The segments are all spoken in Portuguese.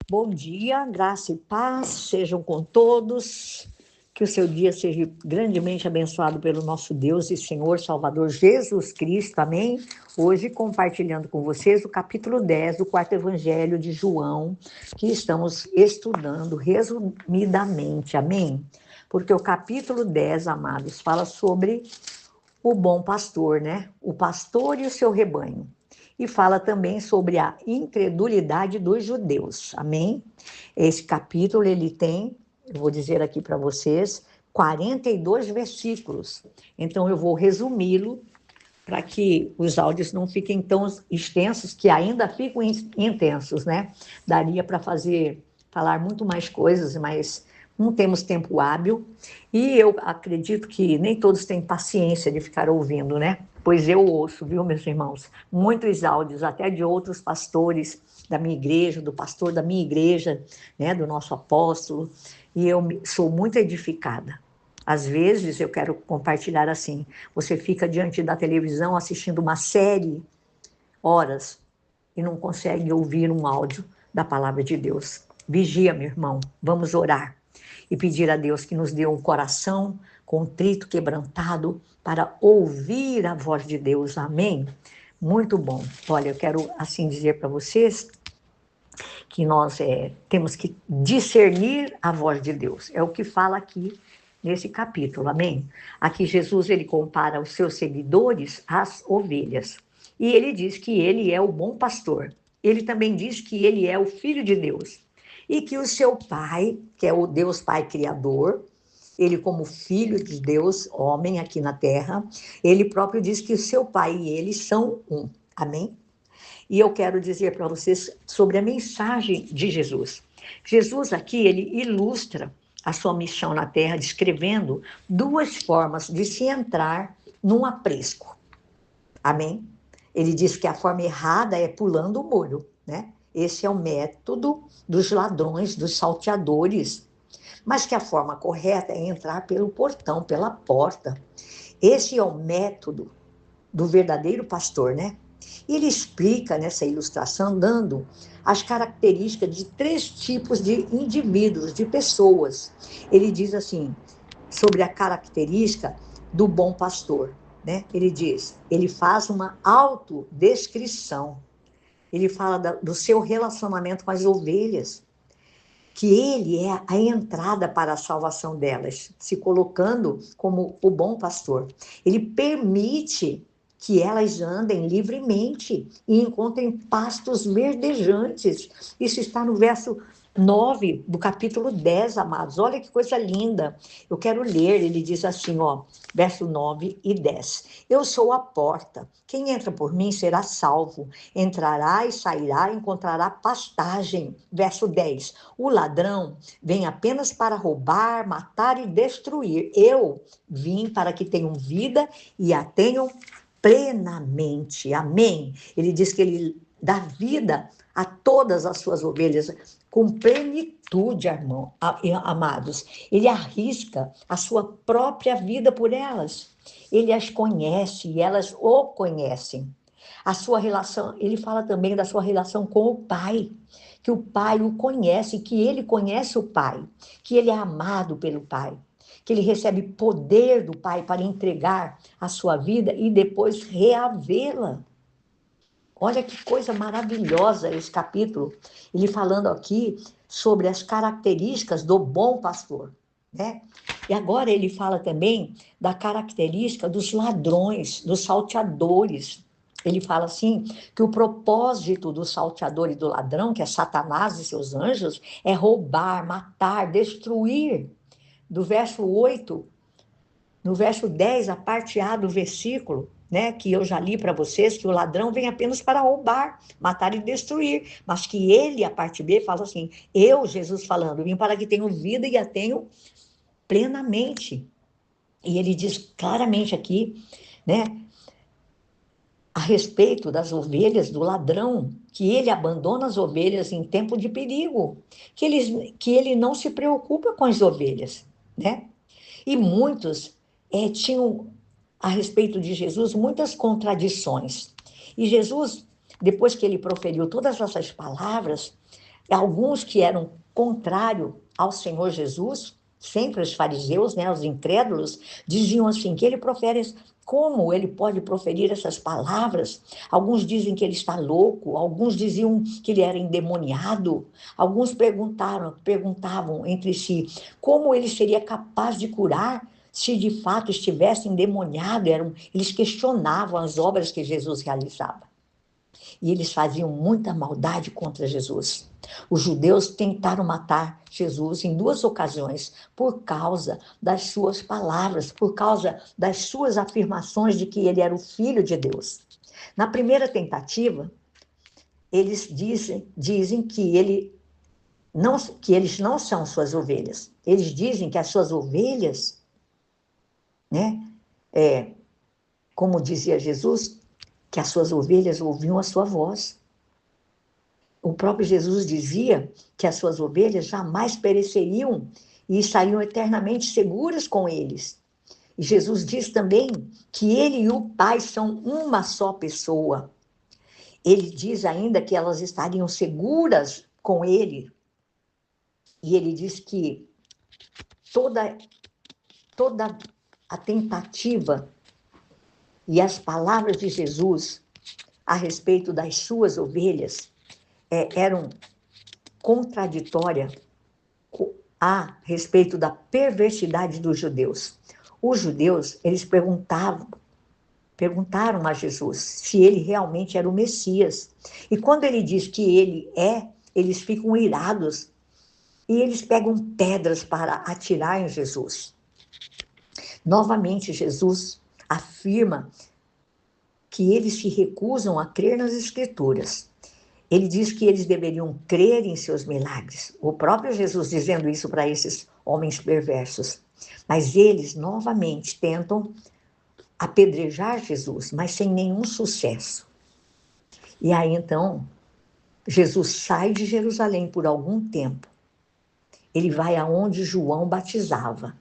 Bom dia, graça e paz sejam com todos. Que o seu dia seja grandemente abençoado pelo nosso Deus e Senhor Salvador Jesus Cristo, amém? Hoje compartilhando com vocês o capítulo 10 do quarto evangelho de João, que estamos estudando resumidamente, amém? Porque o capítulo 10, amados, fala sobre o bom pastor, né? O pastor e o seu rebanho. E fala também sobre a incredulidade dos judeus, amém? Esse capítulo, ele tem, eu vou dizer aqui para vocês, 42 versículos. Então, eu vou resumi-lo para que os áudios não fiquem tão extensos, que ainda ficam intensos, né? Daria para falar muito mais coisas, mas não temos tempo hábil. E eu acredito que nem todos têm paciência de ficar ouvindo, né? Pois eu ouço, viu, meus irmãos? Muitos áudios, até de outros pastores da minha igreja, do pastor da minha igreja, né? Do nosso apóstolo. E eu sou muito edificada. Às vezes eu quero compartilhar assim, você fica diante da televisão assistindo uma série, horas, e não consegue ouvir um áudio da palavra de Deus. Vigia, meu irmão, vamos orar e pedir a Deus que nos dê um coração contrito, quebrantado, para ouvir a voz de Deus, amém? Muito bom. Olha, eu quero assim dizer para vocês que nós temos que discernir a voz de Deus. É o que fala aqui nesse capítulo, amém? Aqui Jesus, ele compara os seus seguidores às ovelhas. E ele diz que ele é o bom pastor. Ele também diz que ele é o Filho de Deus. E que o seu Pai, que é o Deus Pai Criador, ele como Filho de Deus, homem aqui na terra, ele próprio diz que o seu Pai e ele são um. Amém? E eu quero dizer para vocês sobre a mensagem de Jesus. Jesus aqui, ele ilustra a sua missão na Terra, descrevendo duas formas de se entrar num aprisco. Amém? Ele diz que a forma errada é pulando o muro, né? Esse é o método dos ladrões, dos salteadores. Mas que a forma correta é entrar pelo portão, pela porta. Esse é o método do verdadeiro pastor, né? Ele explica nessa ilustração, dando as características de três tipos de indivíduos, de pessoas. Ele diz assim, sobre a característica do bom pastor, né? Ele diz, ele faz uma autodescrição. Ele fala do seu relacionamento com as ovelhas, que ele é a entrada para a salvação delas, se colocando como o bom pastor. Ele permite que elas andem livremente e encontrem pastos verdejantes. Isso está no verso 9 do capítulo 10, amados. Olha que coisa linda. Eu quero ler, ele diz assim, ó, verso 9 e 10. Eu sou a porta. Quem entra por mim será salvo. Entrará e sairá, encontrará pastagem. Verso 10. O ladrão vem apenas para roubar, matar e destruir. Eu vim para que tenham vida e a tenham plenamente. Amém? Ele diz que ele dá vida a todas as suas ovelhas com plenitude, irmão, amados. Ele arrisca a sua própria vida por elas. Ele as conhece e elas o conhecem. A sua relação, ele fala também da sua relação com o Pai, que o Pai o conhece, que ele conhece o Pai, que ele é amado pelo Pai, que ele recebe poder do Pai para entregar a sua vida e depois reavê-la. Olha que coisa maravilhosa esse capítulo. Ele falando aqui sobre as características do bom pastor, né? E agora ele fala também da característica dos ladrões, dos salteadores. Ele fala assim que o propósito do salteador e do ladrão, que é Satanás e seus anjos, é roubar, matar, destruir. Do verso 8 no verso 10, a parte A do versículo, né, que eu já li para vocês, que o ladrão vem apenas para roubar, matar e destruir, mas que ele, a parte B, fala assim, eu, Jesus falando, vim para que tenham vida e a tenham plenamente. E ele diz claramente aqui, né, a respeito das ovelhas, do ladrão, que ele abandona as ovelhas em tempo de perigo, que ele não se preocupa com as ovelhas, né? E muitos tinham, a respeito de Jesus, muitas contradições. E Jesus, depois que ele proferiu todas essas palavras, alguns que eram contrários ao Senhor Jesus, sempre os fariseus, né, os incrédulos, diziam assim, que ele profere, como ele pode proferir essas palavras? Alguns dizem que ele está louco, alguns diziam que ele era endemoniado, alguns perguntavam entre si, como ele seria capaz de curar se de fato estivesse endemoniado? Eles questionavam as obras que Jesus realizava. E eles faziam muita maldade contra Jesus. Os judeus tentaram matar Jesus em 2 ocasiões por causa das suas palavras, por causa das suas afirmações de que ele era o Filho de Deus. Na primeira tentativa, eles dizem que eles não são suas ovelhas. Eles dizem que as suas ovelhas, né, como dizia Jesus, que as suas ovelhas ouviam a sua voz. O próprio Jesus dizia que as suas ovelhas jamais pereceriam e estariam eternamente seguras com eles. E Jesus diz também que ele e o Pai são uma só pessoa. Ele diz ainda que elas estariam seguras com ele. E ele diz que toda a tentativa e as palavras de Jesus a respeito das suas ovelhas eram contraditórias a respeito da perversidade dos judeus. Os judeus, eles perguntaram a Jesus se ele realmente era o Messias. E quando ele diz que ele eles ficam irados e eles pegam pedras para atirar em Jesus. Novamente, Jesus afirma que eles se recusam a crer nas Escrituras. Ele diz que eles deveriam crer em seus milagres. O próprio Jesus dizendo isso para esses homens perversos. Mas eles novamente tentam apedrejar Jesus, mas sem nenhum sucesso. E aí então, Jesus sai de Jerusalém por algum tempo. Ele vai aonde João batizava,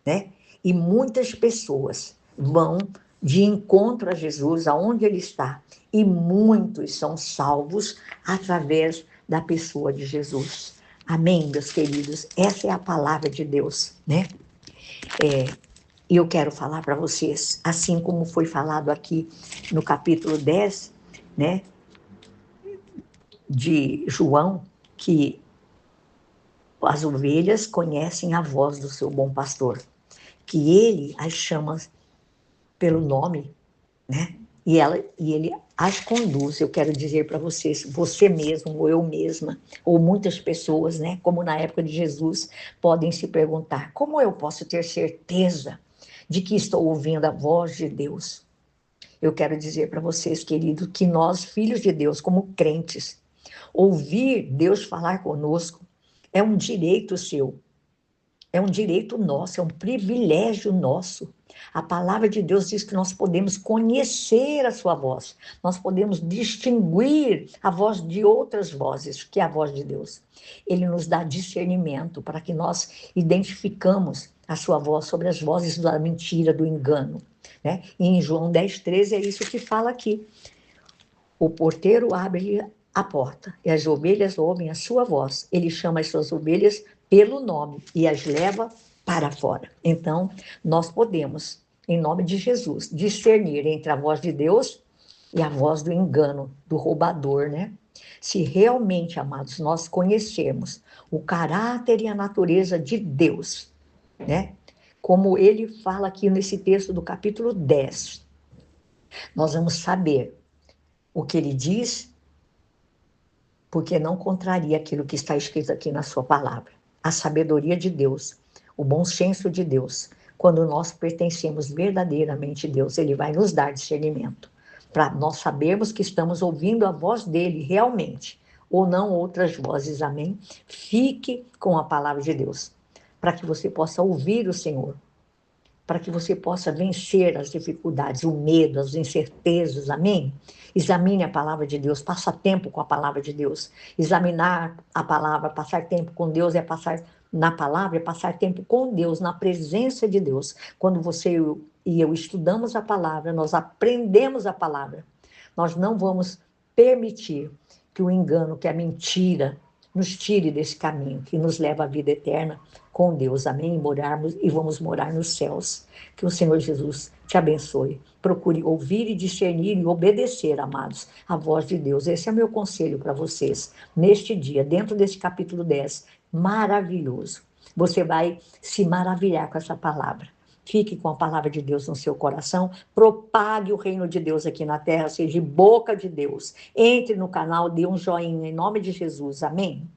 né? E muitas pessoas vão de encontro a Jesus, aonde ele está. E muitos são salvos através da pessoa de Jesus. Amém, meus queridos? Essa é a palavra de Deus, né? E eu quero falar para vocês, assim como foi falado aqui no capítulo 10, né? De João, que as ovelhas conhecem a voz do seu bom pastor, que ele as chama pelo nome, né? E ele as conduz. Eu quero dizer para vocês, você mesmo, ou eu mesma, ou muitas pessoas, né? Como na época de Jesus, podem se perguntar: como eu posso ter certeza de que estou ouvindo a voz de Deus? Eu quero dizer para vocês, queridos, que nós, filhos de Deus, como crentes, ouvir Deus falar conosco é um direito seu. É um direito nosso, é um privilégio nosso. A palavra de Deus diz que nós podemos conhecer a sua voz, nós podemos distinguir a voz de outras vozes, que é a voz de Deus. Ele nos dá discernimento para que nós identificamos a sua voz sobre as vozes da mentira, do engano. Né? E em João 10,13 é isso que fala aqui. O porteiro abre a porta e as ovelhas ouvem a sua voz. Ele chama as suas ovelhas pelo nome e as leva para fora. Então, nós podemos, em nome de Jesus, discernir entre a voz de Deus e a voz do engano, do roubador, né? Se realmente, amados, nós conhecermos o caráter e a natureza de Deus, né? Como ele fala aqui nesse texto do capítulo 10, nós vamos saber o que ele diz, porque não contraria aquilo que está escrito aqui na sua palavra. A sabedoria de Deus, o bom senso de Deus, quando nós pertencemos verdadeiramente a Deus, ele vai nos dar discernimento, para nós sabermos que estamos ouvindo a voz dele realmente, ou não outras vozes, amém? Fique com a palavra de Deus, para que você possa ouvir o Senhor, para que você possa vencer as dificuldades, o medo, as incertezas, amém? Examine a palavra de Deus, passa tempo com a palavra de Deus. Examinar a palavra, passar tempo com Deus é passar na palavra, é passar tempo com Deus, na presença de Deus. Quando você e eu estudamos a palavra, nós aprendemos a palavra, nós não vamos permitir que o engano, que a mentira, nos tire desse caminho que nos leva à vida eterna com Deus, amém? E vamos morar nos céus. Que o Senhor Jesus te abençoe. Procure ouvir e discernir e obedecer, amados, a voz de Deus. Esse é o meu conselho para vocês, neste dia, dentro desse capítulo 10, maravilhoso. Você vai se maravilhar com essa palavra. Fique com a palavra de Deus no seu coração, propague o reino de Deus aqui na terra, seja boca de Deus. Entre no canal, dê um joinha em nome de Jesus, amém?